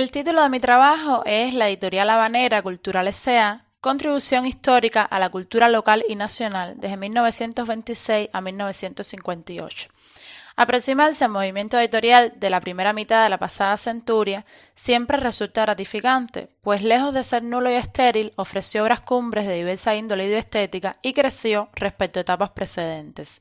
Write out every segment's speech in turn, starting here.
El título de mi trabajo es La Editorial Habanera Cultural S.A., Contribución histórica a la cultura local y nacional desde 1926 a 1958. Aproximarse al movimiento editorial de la primera mitad de la pasada centuria siempre resulta gratificante, pues lejos de ser nulo y estéril, ofreció obras cumbres de diversa índole y estética y creció respecto a etapas precedentes.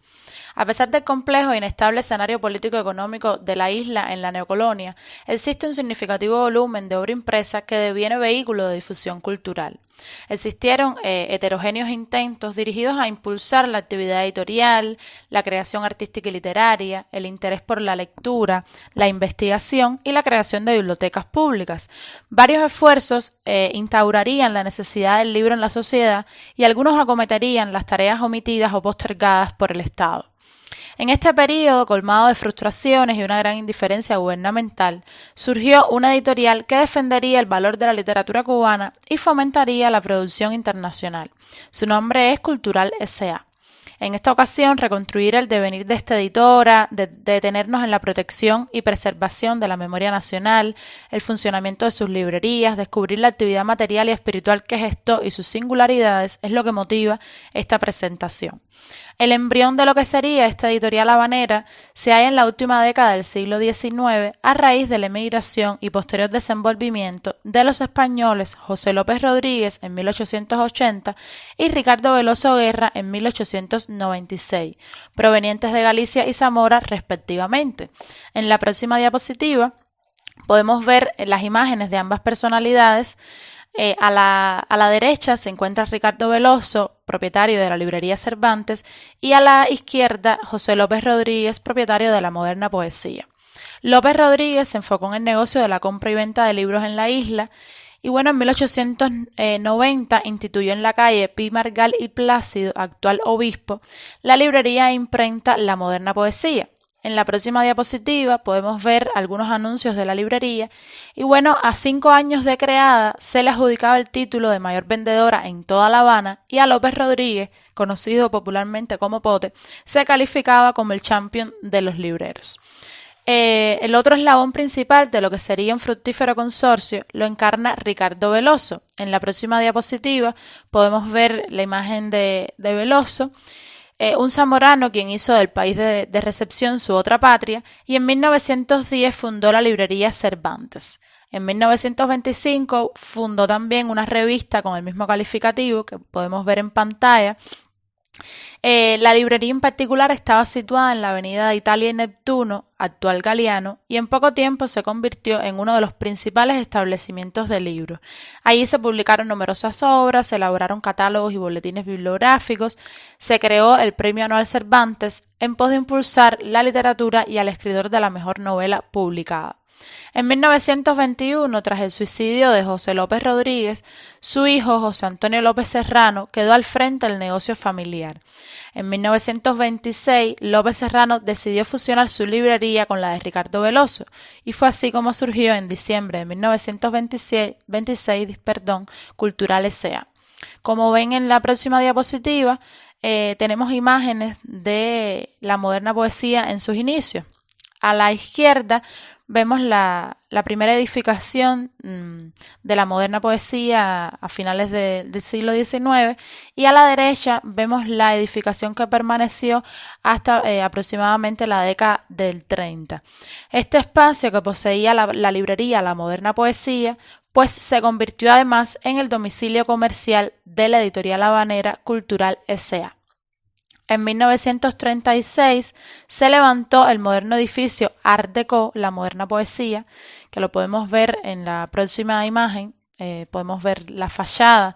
A pesar del complejo e inestable escenario político-económico de la isla en la neocolonia, existe un significativo volumen de obra impresa que deviene vehículo de difusión cultural. Existieron heterogéneos intentos dirigidos a impulsar la actividad editorial, la creación artística y literaria, el interés por la lectura, la investigación y la creación de bibliotecas públicas. Varios esfuerzos instaurarían la necesidad del libro en la sociedad y algunos acometerían las tareas omitidas o postergadas por el Estado. En este periodo, colmado de frustraciones y una gran indiferencia gubernamental, surgió una editorial que defendería el valor de la literatura cubana y fomentaría la producción internacional. Su nombre es Cultural S.A. En esta ocasión, reconstruir el devenir de esta editora, de detenernos en la protección y preservación de la memoria nacional, el funcionamiento de sus librerías, descubrir la actividad material y espiritual que gestó y sus singularidades es lo que motiva esta presentación. El embrión de lo que sería esta editorial habanera se halla en la última década del siglo XIX a raíz de la emigración y posterior desenvolvimiento de los españoles José López Rodríguez en 1880 y Ricardo Veloso Guerra en 1896, provenientes de Galicia y Zamora respectivamente. En la próxima diapositiva podemos ver las imágenes de ambas personalidades. A la derecha se encuentra Ricardo Veloso, propietario de la librería Cervantes, y a la izquierda José López Rodríguez, propietario de la Moderna Poesía. López Rodríguez se enfocó en el negocio de la compra y venta de libros en la isla y en 1890 instituyó en la calle Pi Margal y Plácido, actual obispo, la librería e imprenta La Moderna Poesía. En la próxima diapositiva podemos ver algunos anuncios de la librería y a 5 años de creada se le adjudicaba el título de mayor vendedora en toda La Habana y a López Rodríguez, conocido popularmente como Pote, se calificaba como el champion de los libreros. El otro eslabón principal de lo que sería un fructífero consorcio lo encarna Ricardo Veloso. En la próxima diapositiva podemos ver la imagen de Veloso, un zamorano quien hizo del país de recepción su otra patria y en 1910 fundó la librería Cervantes. En 1925 fundó también una revista con el mismo calificativo que podemos ver en pantalla. La librería en particular estaba situada en la avenida de Italia y Neptuno, actual Galiano, y en poco tiempo se convirtió en uno de los principales establecimientos de libros. Allí se publicaron numerosas obras, se elaboraron catálogos y boletines bibliográficos, se creó el Premio Anual Cervantes en pos de impulsar la literatura y al escritor de la mejor novela publicada. En 1921, tras el suicidio de José López Rodríguez, su hijo José Antonio López Serrano quedó al frente del negocio familiar. En 1926, López Serrano decidió fusionar su librería con la de Ricardo Veloso y fue así como surgió en diciembre de 1926 Cultural S.A. Como ven en la próxima diapositiva, tenemos imágenes de la Moderna Poesía en sus inicios. A la izquierda vemos la primera edificación de la Moderna Poesía a finales del siglo XIX y a la derecha vemos la edificación que permaneció hasta aproximadamente la década del 30. Este espacio que poseía la librería La Moderna Poesía pues se convirtió además en el domicilio comercial de la editorial habanera Cultural S.A. En 1936 se levantó el moderno edificio Art Deco, La Moderna Poesía, que lo podemos ver en la próxima imagen. Podemos ver la fachada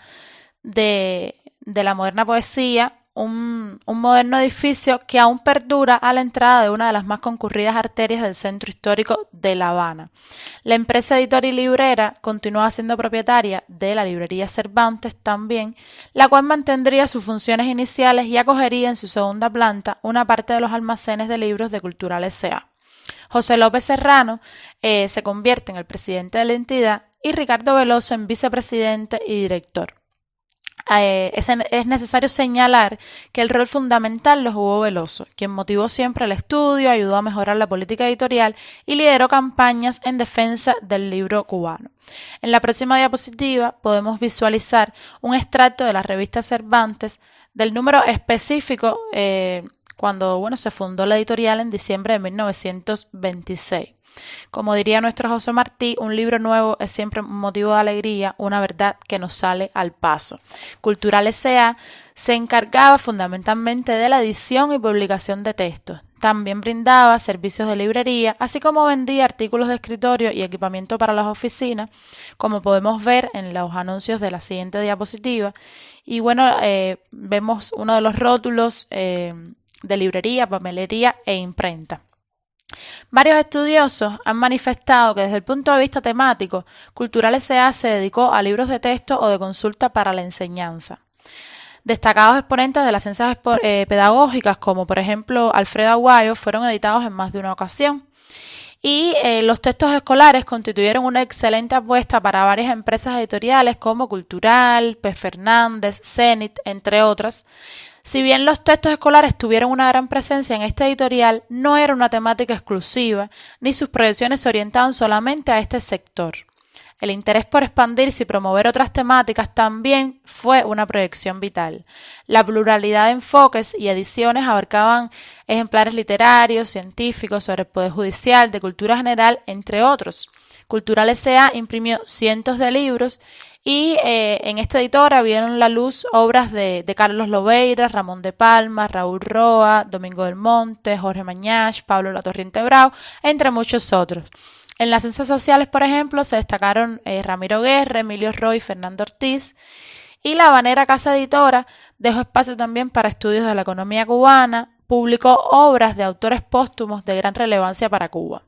de La Moderna Poesía, un moderno edificio que aún perdura a la entrada de una de las más concurridas arterias del centro histórico de La Habana. La empresa editora y librera continúa siendo propietaria de la librería Cervantes también, la cual mantendría sus funciones iniciales y acogería en su segunda planta una parte de los almacenes de libros de Cultural S.A. José López Serrano se convierte en el presidente de la entidad y Ricardo Veloso en vicepresidente y director. Es necesario señalar que el rol fundamental lo jugó Veloso, quien motivó siempre el estudio, ayudó a mejorar la política editorial y lideró campañas en defensa del libro cubano. En la próxima diapositiva podemos visualizar un extracto de la revista Cervantes del número específico cuando se fundó la editorial en diciembre de 1926. Como diría nuestro José Martí, un libro nuevo es siempre un motivo de alegría, una verdad que nos sale al paso. Cultural S.A. se encargaba fundamentalmente de la edición y publicación de textos. También brindaba servicios de librería, así como vendía artículos de escritorio y equipamiento para las oficinas, como podemos ver en los anuncios de la siguiente diapositiva. Y vemos uno de los rótulos de librería, papelería e imprenta. Varios estudiosos han manifestado que desde el punto de vista temático, Cultural S.A. se dedicó a libros de texto o de consulta para la enseñanza. Destacados exponentes de las ciencias pedagógicas, como por ejemplo Alfredo Aguayo, fueron editados en más de una ocasión. Y los textos escolares constituyeron una excelente apuesta para varias empresas editoriales como Cultural, P. Fernández, Zenit, entre otras. Si bien los textos escolares tuvieron una gran presencia en esta editorial, no era una temática exclusiva, ni sus proyecciones se orientaban solamente a este sector. El interés por expandirse y promover otras temáticas también fue una proyección vital. La pluralidad de enfoques y ediciones abarcaban ejemplares literarios, científicos, sobre el Poder Judicial, de cultura general, entre otros. Cultural S.A. imprimió cientos de libros y en esta editora vieron la luz obras de Carlos Lobeira, Ramón de Palma, Raúl Roa, Domingo del Monte, Jorge Mañach, Pablo Latorriente Brau, entre muchos otros. En las ciencias sociales, por ejemplo, se destacaron Ramiro Guerra, Emilio Roy, Fernando Ortiz, y la Habanera Casa Editora dejó espacio también para estudios de la economía cubana, publicó obras de autores póstumos de gran relevancia para Cuba.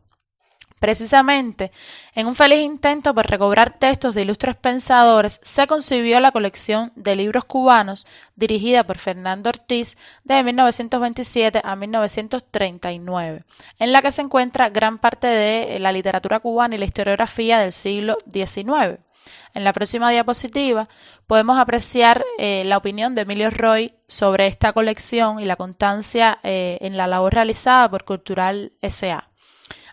Precisamente, en un feliz intento por recobrar textos de ilustres pensadores, se concibió la colección de libros cubanos dirigida por Fernando Ortiz de 1927 a 1939, en la que se encuentra gran parte de la literatura cubana y la historiografía del siglo XIX. En la próxima diapositiva podemos apreciar la opinión de Emilio Roy sobre esta colección y la constancia en la labor realizada por Cultural S.A.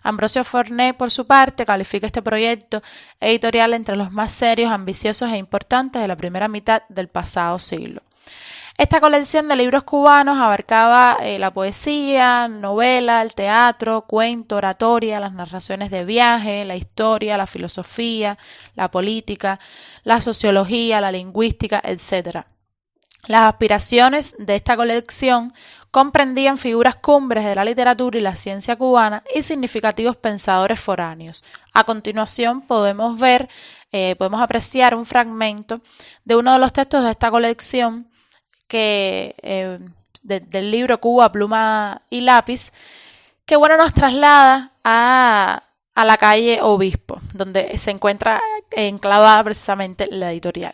Ambrosio Forné, por su parte, califica este proyecto editorial entre los más serios, ambiciosos e importantes de la primera mitad del pasado siglo. Esta colección de libros cubanos abarcaba la poesía, novela, el teatro, cuento, oratoria, las narraciones de viaje, la historia, la filosofía, la política, la sociología, la lingüística, etc. Las aspiraciones de esta colección comprendían figuras cumbres de la literatura y la ciencia cubana y significativos pensadores foráneos. A continuación podemos apreciar un fragmento de uno de los textos de esta colección del libro Cuba, Pluma y Lápiz, que nos traslada a la calle Obispo, donde se encuentra enclavada precisamente la editorial.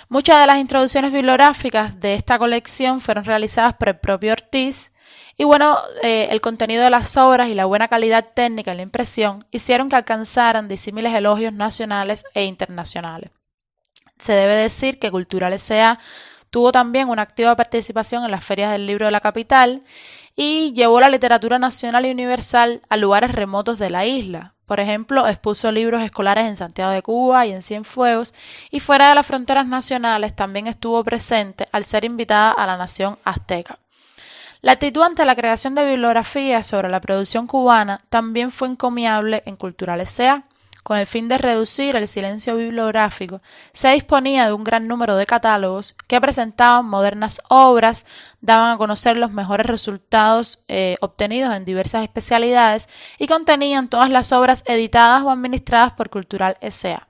Muchas de las introducciones bibliográficas de esta colección fueron realizadas por el propio Ortiz y el contenido de las obras y la buena calidad técnica en la impresión hicieron que alcanzaran disímiles elogios nacionales e internacionales. Se debe decir que Cultural S.A. tuvo también una activa participación en las ferias del libro de la capital y llevó la literatura nacional y universal a lugares remotos de la isla. Por ejemplo, expuso libros escolares en Santiago de Cuba y en Cienfuegos, y fuera de las fronteras nacionales también estuvo presente al ser invitada a la nación azteca. La actitud ante la creación de bibliografías sobre la producción cubana también fue encomiable en Cultural S.A. Con el fin de reducir el silencio bibliográfico, se disponía de un gran número de catálogos que presentaban modernas obras, daban a conocer los mejores resultados obtenidos en diversas especialidades y contenían todas las obras editadas o administradas por Cultural S.A.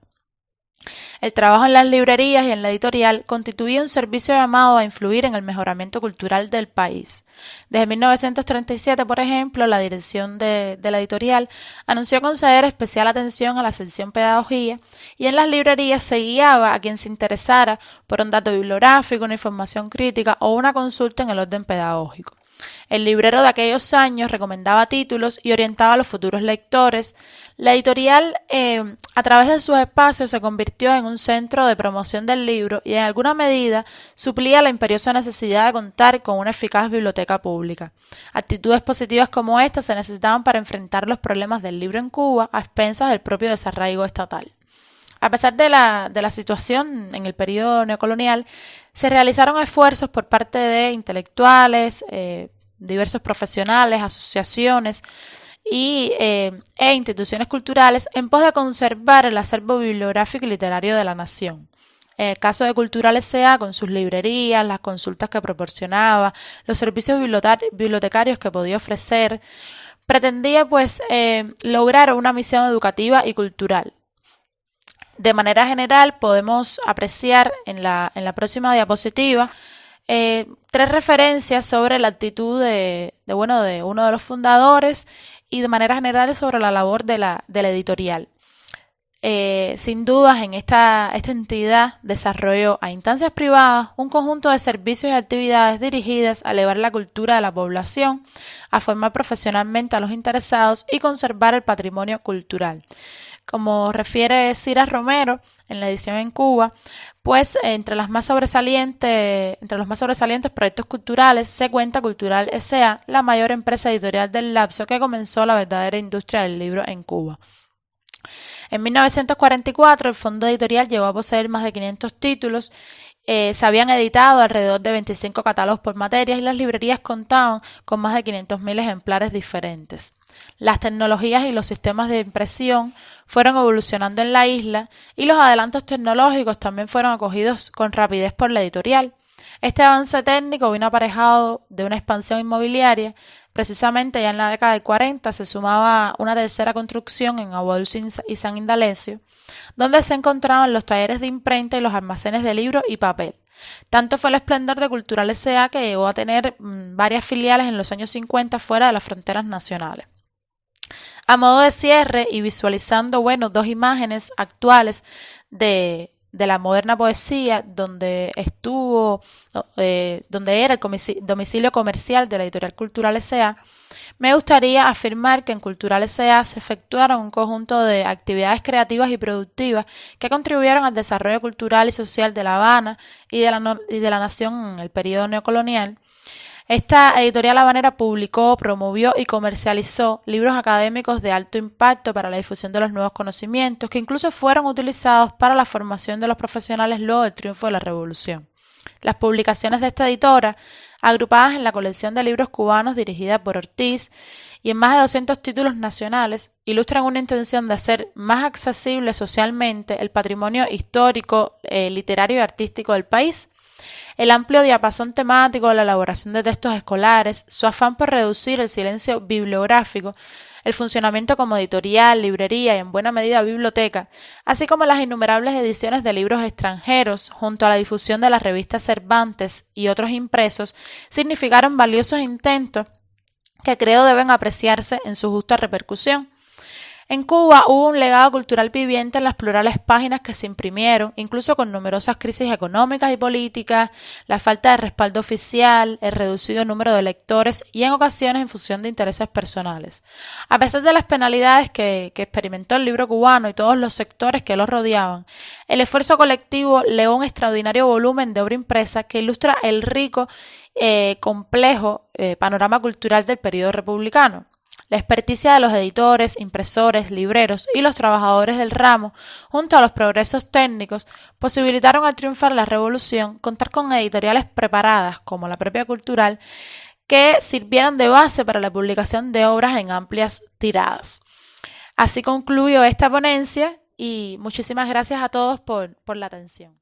El trabajo en las librerías y en la editorial constituía un servicio llamado a influir en el mejoramiento cultural del país. Desde 1937, por ejemplo, la dirección de la editorial anunció conceder especial atención a la sección pedagogía y en las librerías se guiaba a quien se interesara por un dato bibliográfico, una información crítica o una consulta en el orden pedagógico. El librero de aquellos años recomendaba títulos y orientaba a los futuros lectores. La editorial, a través de sus espacios, se convirtió en un centro de promoción del libro y en alguna medida suplía la imperiosa necesidad de contar con una eficaz biblioteca pública. Actitudes positivas como esta se necesitaban para enfrentar los problemas del libro en Cuba a expensas del propio desarraigo estatal. A pesar de la situación en el periodo neocolonial, se realizaron esfuerzos por parte de intelectuales, diversos profesionales, asociaciones e instituciones culturales en pos de conservar el acervo bibliográfico y literario de la nación. En el caso de Cultural S.A., con sus librerías, las consultas que proporcionaba, los servicios bibliotecarios que podía ofrecer, pretendía lograr una misión educativa y cultural. De manera general, podemos apreciar en la próxima diapositiva tres referencias sobre la actitud de uno de los fundadores y de manera general sobre la labor de la editorial. Sin dudas, en esta entidad desarrolló a instancias privadas un conjunto de servicios y actividades dirigidas a elevar la cultura de la población, a formar profesionalmente a los interesados y conservar el patrimonio cultural. Como refiere Cira Romero en la edición en Cuba, entre los más sobresalientes proyectos culturales se cuenta Cultural S.A., la mayor empresa editorial del lapso que comenzó la verdadera industria del libro en Cuba. En 1944 el fondo editorial llegó a poseer más de 500 títulos, se habían editado alrededor de 25 catálogos por materias y las librerías contaban con más de 500.000 ejemplares diferentes. Las tecnologías y los sistemas de impresión fueron evolucionando en la isla y los adelantos tecnológicos también fueron acogidos con rapidez por la editorial. Este avance técnico vino aparejado de una expansión inmobiliaria. Precisamente ya en la década de 40 se sumaba una tercera construcción en Aguadulce y San Indalecio, donde se encontraban los talleres de imprenta y los almacenes de libros y papel. Tanto fue el esplendor de Cultural S.A. que llegó a tener varias filiales en los años 50 fuera de las fronteras nacionales. A modo de cierre y visualizando, dos imágenes actuales de la moderna poesía, donde era el domicilio comercial de la editorial Cultural S.A., me gustaría afirmar que en Cultural S.A. se efectuaron un conjunto de actividades creativas y productivas que contribuyeron al desarrollo cultural y social de La Habana y de la nación en el periodo neocolonial. Esta editorial habanera publicó, promovió y comercializó libros académicos de alto impacto para la difusión de los nuevos conocimientos, que incluso fueron utilizados para la formación de los profesionales luego del triunfo de la Revolución. Las publicaciones de esta editora, agrupadas en la colección de libros cubanos dirigida por Ortiz y en más de 200 títulos nacionales, ilustran una intención de hacer más accesible socialmente el patrimonio histórico, literario y artístico del país. El amplio diapasón temático de la elaboración de textos escolares, su afán por reducir el silencio bibliográfico, el funcionamiento como editorial, librería y en buena medida biblioteca, así como las innumerables ediciones de libros extranjeros, junto a la difusión de las revistas Cervantes y otros impresos, significaron valiosos intentos que creo deben apreciarse en su justa repercusión. En Cuba hubo un legado cultural viviente en las plurales páginas que se imprimieron, incluso con numerosas crisis económicas y políticas, la falta de respaldo oficial, el reducido número de lectores y en ocasiones en función de intereses personales. A pesar de las penalidades que experimentó el libro cubano y todos los sectores que lo rodeaban, el esfuerzo colectivo legó un extraordinario volumen de obra impresa que ilustra el rico, complejo panorama cultural del periodo republicano. La experticia de los editores, impresores, libreros y los trabajadores del ramo, junto a los progresos técnicos, posibilitaron al triunfar la revolución contar con editoriales preparadas, como la propia Cultural, que sirvieran de base para la publicación de obras en amplias tiradas. Así concluyo esta ponencia y muchísimas gracias a todos por la atención.